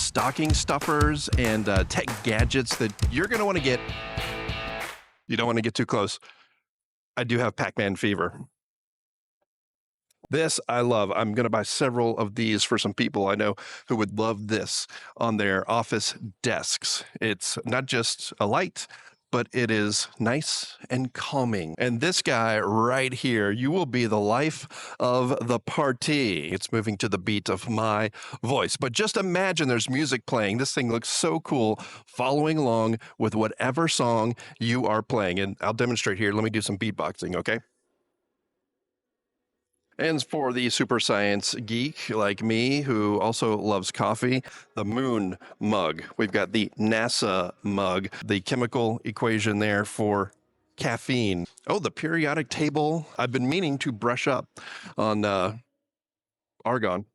stocking stuffers and tech gadgets that you're going to want to get. You don't want to get too close. I do have Pac-Man fever. This I love. I'm going to buy several of these for some people I know who would love this on their office desks. It's not just a light, but it is nice and calming. And this guy right here, you will be the life of the party. It's moving to the beat of my voice. But just imagine there's music playing. This thing looks so cool, following along with whatever song you are playing. And I'll demonstrate here. Let me do some beatboxing, okay? And for the super science geek like me who also loves coffee, the moon mug. We've got the NASA mug, the chemical equation there for caffeine. Oh, the periodic table. I've been meaning to brush up on argon.